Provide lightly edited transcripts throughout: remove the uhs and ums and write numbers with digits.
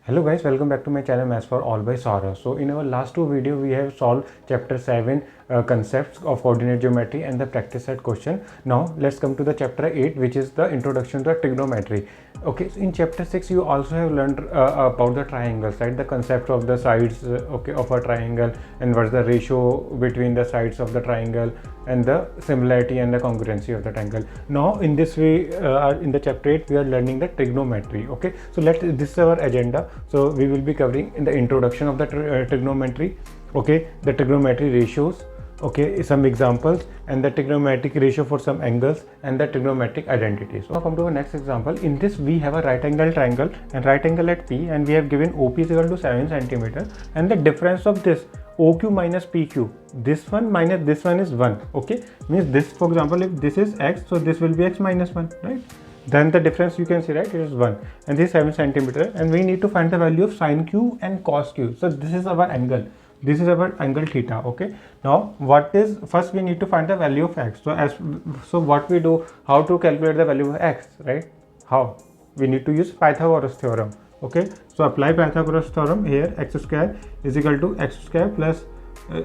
Hello guys, welcome back to my channel Maths for All by Saurabh. So in our last two video we have solved chapter 7 concepts of coordinate geometry and the practice set question. Now let's come to the chapter 8, which is the introduction to trigonometry. Okay, so in chapter 6 you also have learned about the triangles, right? The concept of the sides of a triangle, and what's the ratio between the sides of the triangle, and the similarity and the congruency of the triangle. Now in this in the chapter 8 we are learning the trigonometry. Okay, so this is our agenda. So we will be covering in the introduction of the trigonometry, okay, the trigonometry ratios, okay, some examples, and the trigonometric ratio for some angles, and the trigonometric identities. So now come to our next example. In this we have a right angle triangle and right angle at P, and we have given OP is equal to 7 cm, and the difference of this OQ minus PQ, this one minus this one is 1. Okay, means this, for example, if this is x, so this will be x minus 1, right? Then the difference you can see, right, it is 1, and this is 7 cm, and we need to find the value of sine q and cos q. So this is our angle, this is our angle theta. Okay, now what is, first we need to find the value of x. So what we do, how to calculate the value of x, right? How? We need to use Pythagoras theorem. Okay, so apply Pythagoras theorem here. X square is equal to x square plus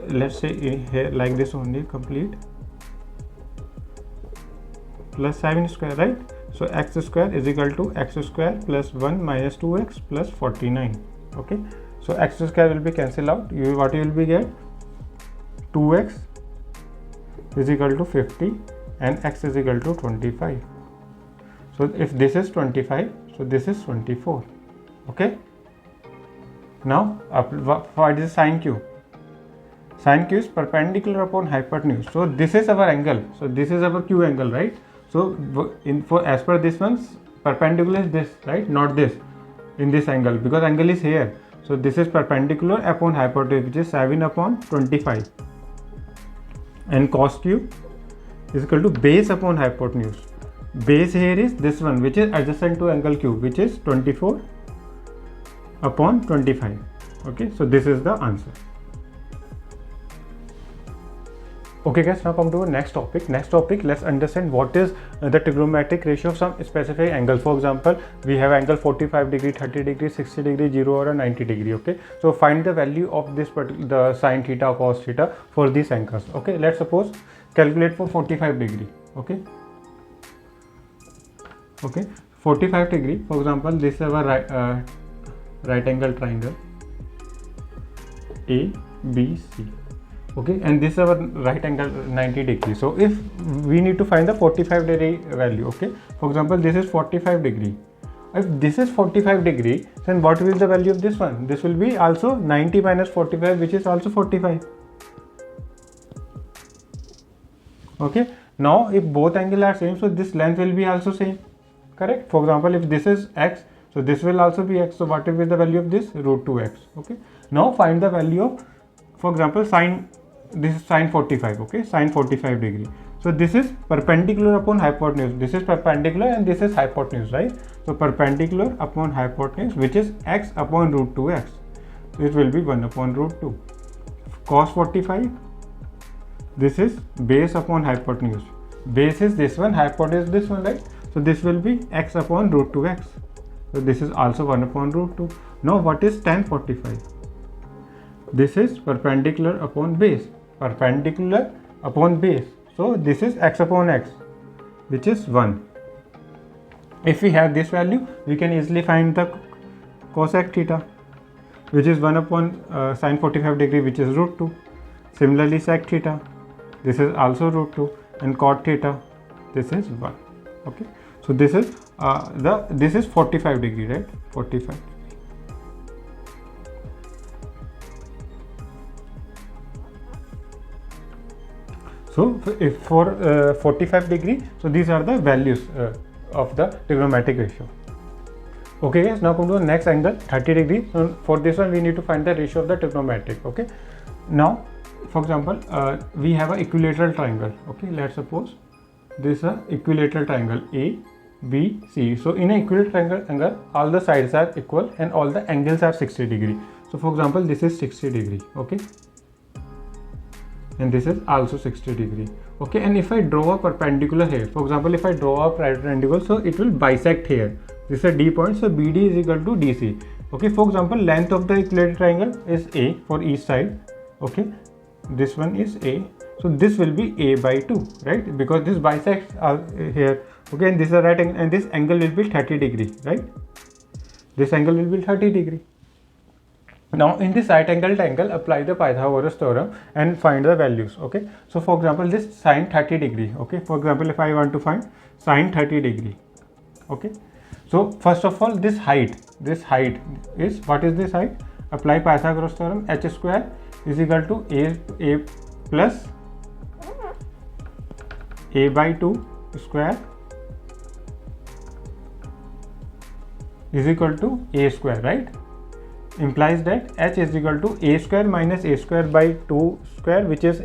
let's say here like this only, complete, plus 7 square, right? So x square is equal to x square plus 1 minus 2x plus 49. Okay, so x square will be cancelled out. What you will be get, 2x is equal to 50 and x is equal to 25. So if this is 25, so this is 24. Okay, now what is sine q? Sine q is perpendicular upon hypotenuse. So this is our angle, so this is our q angle, right? So as per this one's perpendicular is this, right, not this, in this angle, because angle is here. So this is perpendicular upon hypotenuse, which is 7 upon 25, and cos q is equal to base upon hypotenuse. Base here is this one, which is adjacent to angle q, which is 24 upon 25. Okay, so this is the answer. Okay guys, now come to our next topic. Let's understand what is the trigonometric ratio of some specific angle. For example, we have angle 45 degree, 30 degree, 60 degree, 0 or 90 degree. Okay, so find the value of this the sine theta, cos theta for these angles. Okay, let's suppose calculate for 45 degree. Okay, 45 degree, for example, this is our right angle triangle ABC. Okay, and this is our right angle 90 degree. So if we need to find the 45 degree value, okay, for example, this is 45 degree. If this is 45 degree, then what will be the value of this one? This will be also 90 minus 45, which is also 45. Okay, now if both angles are same, so this length will be also same, correct? For example, if this is x, so this will also be x. So what will be the value of this? Root 2x. Okay, now find the value of, for example, sine, this is sine 45. Okay, sine 45 degree. So this is perpendicular upon hypotenuse, this is perpendicular and this is hypotenuse, right? So perpendicular upon hypotenuse, which is x upon root 2x, so it will be 1 upon root 2. Cos 45, this is base upon hypotenuse, base is this one, hypotenuse this one, right? So this will be x upon root 2x, so this is also 1 upon root 2. Now what is tan 45? This is perpendicular upon base, perpendicular upon base, so this is x upon x, which is 1. If we have this value, we can easily find the cosec theta, which is 1 upon sine 45 degree, which is root 2. Similarly, sec theta, this is also root 2, and cot theta, this is 1. Okay, so this is this is 45 degree, right? 45. So if for 45 degree, so these are the values of the trigonometric ratio. Okay guys, now come to the next angle, 30 degree. So for this one we need to find the ratio of the trigonometric. Okay, now for example, we have an equilateral triangle. Okay, let's suppose this is an equilateral triangle A, B, C. So in an equilateral triangle, all the sides are equal and all the angles are 60 degree. So for example, this is 60 degree. Okay, and this is also 60 degree. Okay, and if I draw a perpendicular here, for example, if I draw a perpendicular, so it will bisect here. This is a D point, so BD is equal to DC. Okay, for example, length of the equilateral triangle is A for each side. Okay, this one is A, so this will be A by 2, right? Because this bisects are here. Okay, and this is a right angle, and this angle will be 30 degree, right? This angle will be 30 degree. Now in this right angle triangle, apply the Pythagoras theorem and find the values. Okay, so for example, this sine 30 degree. Okay, for example, if I want to find sine 30 degree. Okay, so first of all, this height is, what is this height? Apply Pythagoras theorem. H square is equal to a plus a by 2 square is equal to a square, right? Implies that h is equal to a square minus a square by 2 square, which is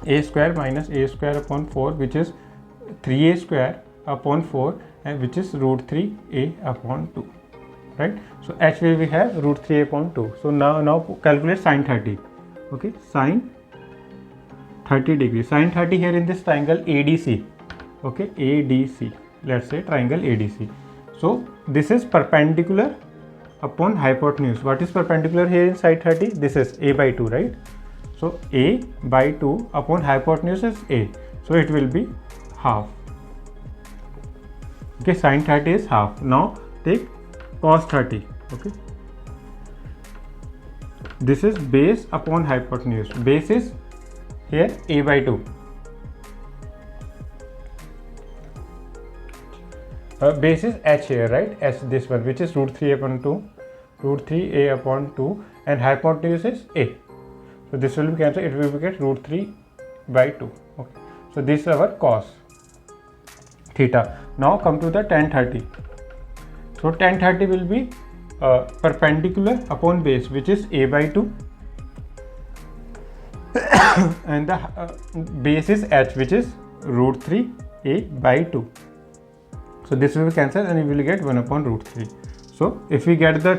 a square minus a square upon 4, which is 3a square upon 4, and which is root 3a upon 2, right? So h will we have root 3a upon 2. So now calculate sine 30. Okay, sine 30 degree. Sine 30 here in this triangle ADC. Okay, ADC. Let's say triangle ADC. So this is perpendicular upon hypotenuse. What is perpendicular here in side 30? This is a by 2, right? So a by 2 upon hypotenuse is a, so it will be half. Okay, sine 30 is half. Now take cos 30. Okay, this is base upon hypotenuse. Base is here a by 2. Base is h here, right? H, this one, which is root 3 upon 2, root 3a upon 2, and hypotenuse is a. So this will be cancelled. It will become root 3 by 2. Okay, so this is our cos theta. Now come to the tan 30. So tan 30 will be perpendicular upon base, which is a by 2, and the base is h, which is root 3a by 2. So this will be cancelled, and you will get 1 upon root 3. So if we get the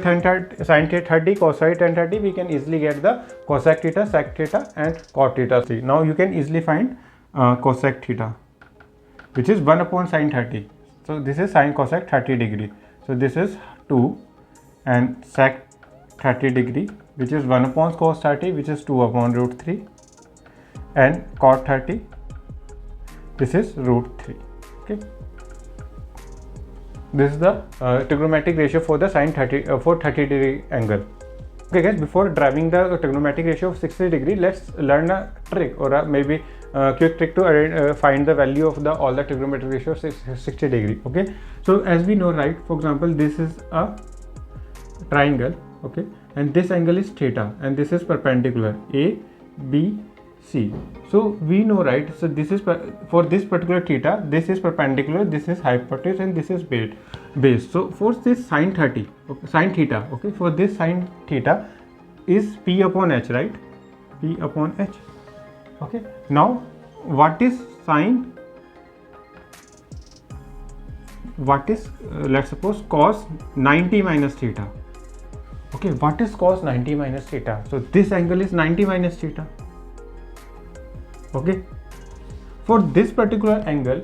sine 30 cosine tan 30, we can easily get the cosec theta, sec theta, and cot theta. Now you can easily find cosec theta, which is 1 upon sine 30. So this is sine cosec 30 degree. So this is 2, and sec 30 degree, which is 1 upon cos 30, which is 2 upon root 3, and cot 30, this is root 3. Okay, this is the trigonometric ratio for the sine 30 for 30 degree angle. Okay guys, before driving the trigonometric ratio of 60 degree, let's learn a trick, or maybe quick trick to find the value of all the trigonometric ratio of 60 degree. Okay, so as we know, right, for example, this is a triangle. Okay, and this angle is theta, and this is perpendicular A B C. So we know, right, so this is for this particular theta, this is perpendicular, this is hypotenuse, and this is base. So for this sine 30, okay, sine theta, okay, for this sine theta is P upon H, right? P upon H. Okay, now what is sine, what is let's suppose cos 90 minus theta. Okay, what is cos 90 minus theta? So this angle is 90 minus theta. Okay, for this particular angle,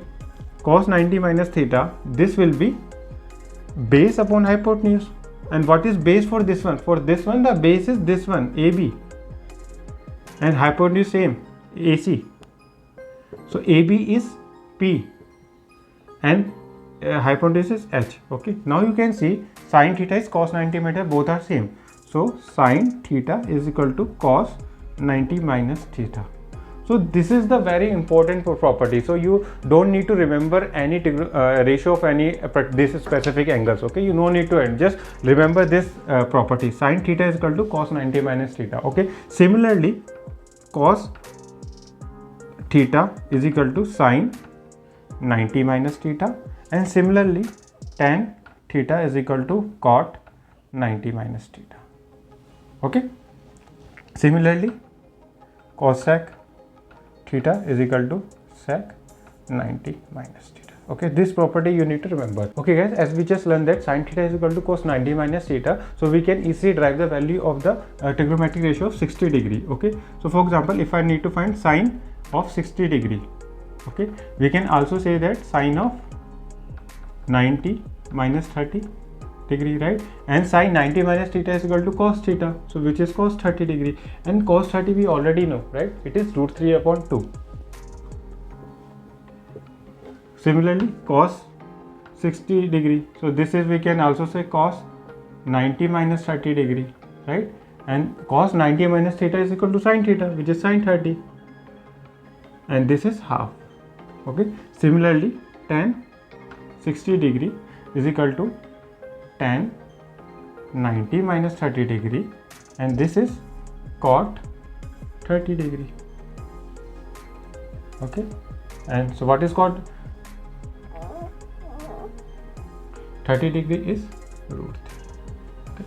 cos 90 minus theta, this will be base upon hypotenuse. And what is base for this one? For this one, the base is this one, AB, and hypotenuse same, AC. So AB is P, and hypotenuse is H. Okay, now you can see sine theta is cos 90 minus, both are same. So sine theta is equal to cos 90 minus theta. So this is the very important property. So you don't need to remember any ratio of any this specific angles. Okay, you no need to just remember this property. Sine theta is equal to cos 90 minus theta. Okay, similarly, cos theta is equal to sine 90 minus theta, and similarly tan theta is equal to cot 90 minus theta. Okay, similarly cosec theta is equal to sec 90 minus theta. Okay, this property you need to remember. Okay guys, as we just learned that sine theta is equal to cos 90 minus theta, so we can easily derive the value of the trigonometric ratio of 60 degree. Okay, so for example, if I need to find sine of 60 degree, okay, we can also say that sine of 90 minus 30 degree, right? And sin 90 minus theta is equal to cos theta, so which is cos 30 degree, and cos 30 we already know, right? It is root 3 upon 2. Similarly, cos 60 degree, so this is, we can also say cos 90 minus 30 degree, right? And cos 90 minus theta is equal to sin theta, which is sin 30, and this is half. Okay, similarly tan 60 degree is equal to tan 90 minus 30 degree, and this is cot 30 degree. Okay, and so what is cot 30 degree is root 3. Okay,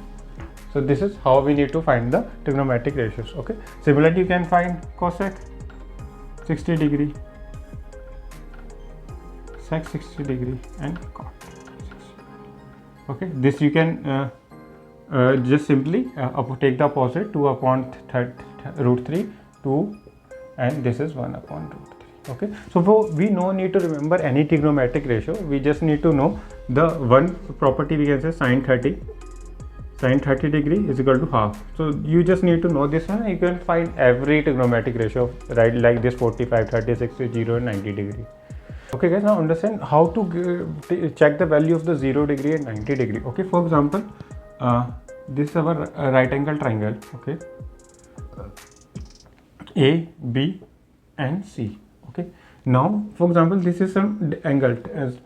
so this is how we need to find the trigonometric ratios. Okay, similarly you can find cosec 60 degree, sec 60 degree, and cot 60. Okay, this you can just simply take the opposite, 2 upon root 3, 2, and this is 1 upon root 3. Okay, so we no need to remember any trigonometric ratio, we just need to know the one property. We can say sin 30 degree is equal to half. So you just need to know this one, you can find every trigonometric ratio, right? Like this 45, 30, 60, 0, and 90 degree. Okay guys, now understand how to check the value of the 0 degree and 90 degree. Okay, for example, this is our right angle triangle. Okay, A, B, and C. Okay, now for example, this is some angle,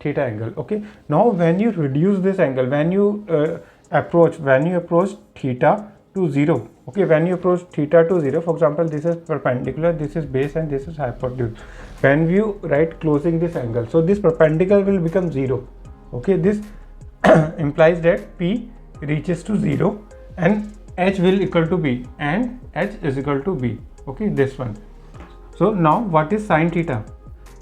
theta angle. Okay, now when you reduce this angle, when you approach theta to 0, okay, when you approach theta to 0, for example, this is perpendicular, this is base, and this is hypotenuse. When you closing this angle, so this perpendicular will become 0. Okay, this implies that P reaches to 0 and H will equal to B and H is equal to B. Okay, this one. So now what is sin theta?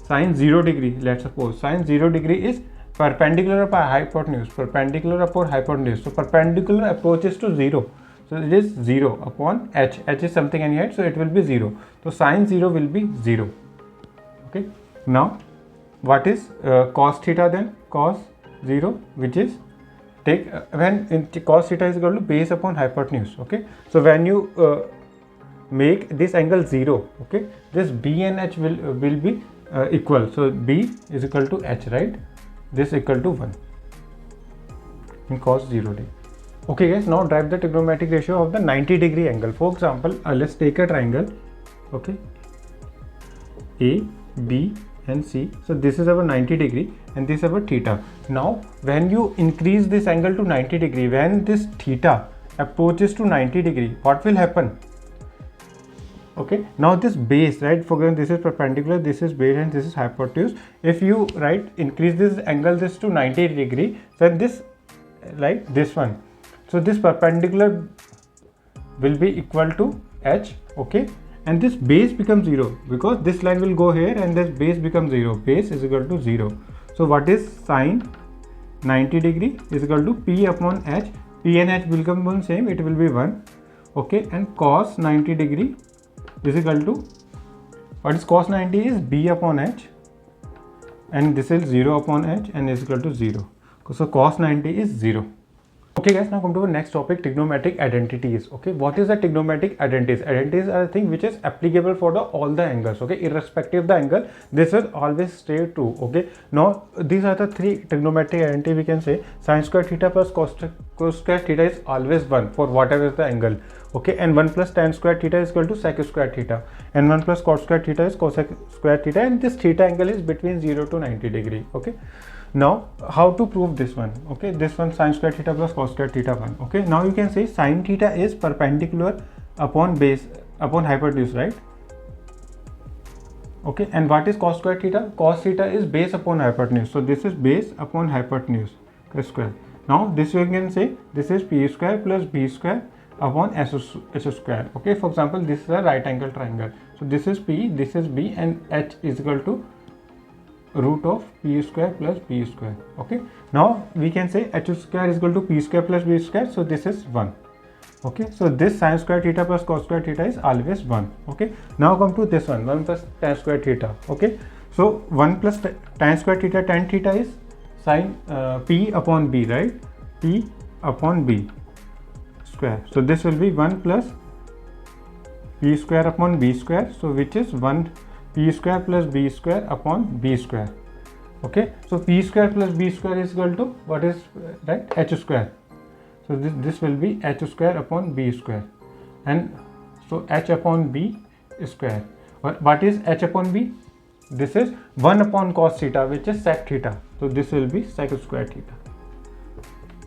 Sin 0 degree, let's suppose sin 0 degree is perpendicular upon hypotenuse, perpendicular upon hypotenuse. So perpendicular approaches to 0. So it is 0 upon H. H is something in here, so it will be 0. So sin 0 will be 0. Okay. Now what is cos theta then? Cos 0, which is take when in cos theta is equal to base upon hypotenuse. Okay. So when you make this angle 0, okay, this B and H will be equal. So B is equal to H, right? This equal to 1 in cos 0 degree. Okay guys, now drive the trigonometric ratio of the 90 degree angle. For example, let's take a triangle. Okay, A, B, and C. So this is our 90 degree and this is our theta. Now when you increase this angle to 90 degree, when this theta approaches to 90 degree, what will happen? Okay, now this base, right, for example, this is perpendicular, this is base, and this is hypotenuse. If you increase this angle this to 90 degree, then this like this one, so this perpendicular will be equal to H. Okay, and this base becomes 0 because this line will go here and this base becomes 0. Base is equal to 0. So what is sin 90 degree is equal to P upon H. P and H will become same, it will be 1. Okay, and cos 90 degree is equal to, what is cos 90 is B upon H, and this is 0 upon H and is equal to 0. So cos 90 is 0. Okay guys, now come to the next topic, trigonometric identities. Okay, what is the trigonometric identities? Identities are a thing which is applicable for all the angles. Okay, irrespective of the angle, this will always stay true. Okay, now these are the three trigonometric identity. We can say sin square theta plus cos square theta is always 1 for whatever is the angle. Okay, and 1 plus tan square theta is equal to sec square theta, and 1 plus cos square theta is cosec square theta, and this theta angle is between 0 to 90 degree. Okay, now how to prove this one? Okay, this one sin square theta plus cos square theta 1. Okay, now you can say sin theta is perpendicular upon base upon hypotenuse, right? Okay, and what is cos square theta? Cos theta is base upon hypotenuse, so this is base upon hypotenuse square. Now this we can say this is p square plus b square upon s square. Okay, for example, this is a right angle triangle, so this is p, this is b, and h is equal to root of p square plus b square. Okay, now we can say h square is equal to p square plus b square, so this is 1. Okay, so this sin square theta plus cos square theta is always 1. Okay, now come to this one, 1 plus tan square theta. Okay, so 1 plus tan square theta, tan theta is sin p upon b, right? P upon b square. So this will be 1 plus p square upon b square, so which is 1 p square plus b square upon b square. Okay, so p square plus b square is equal to what is right, h square. So this will be h square upon b square, and so h upon b square. What is h upon b? This is 1 upon cos theta, which is sec theta. So this will be sec square theta.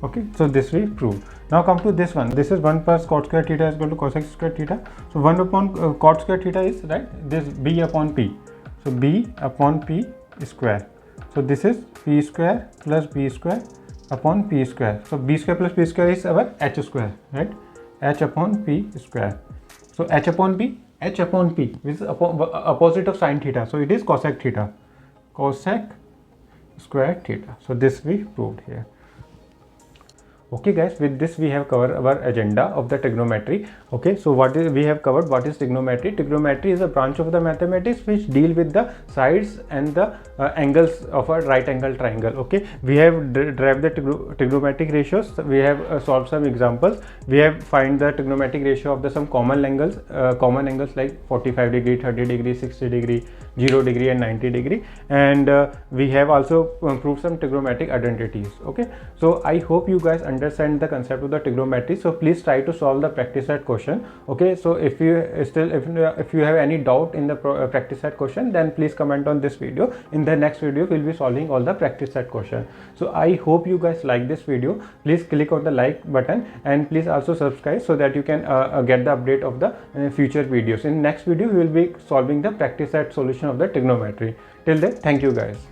Okay, so this we proved. Now come to this one. This is 1 plus cot square theta is equal to cosec square theta. So 1 upon cot square theta is right, this b upon p. So b upon p square. So this is p square plus b square upon p square. So b square plus p square is our h square, right? H upon p square. So h upon p, which is opposite of sine theta. So it is cosec theta, cosec square theta. So this we proved here. Okay guys, with this we have covered our agenda of the trigonometry. Okay, so we have covered what is trigonometry. Trigonometry is a branch of the mathematics which deal with the sides and the angles of a right angle triangle. Okay, we have derived the trigonometric ratios. We have solved some examples. We have find the trigonometric ratio of the some common angles like 45 degree, 30 degree, 60 degree, 0 degree and 90 degree, and we have also proved some trigonometric identities. Okay, so I hope you guys understand the concept of the trigonometry. So please try to solve the practice set question. Okay, so if you have any doubt in the practice set question, then please comment on this video. In the next video we'll be solving all the practice set question. So I hope you guys like this video. Please click on the like button and please also subscribe so that you can get the update of the future videos. In next video we will be solving the practice set solution of the trigonometry. Till then, thank you guys.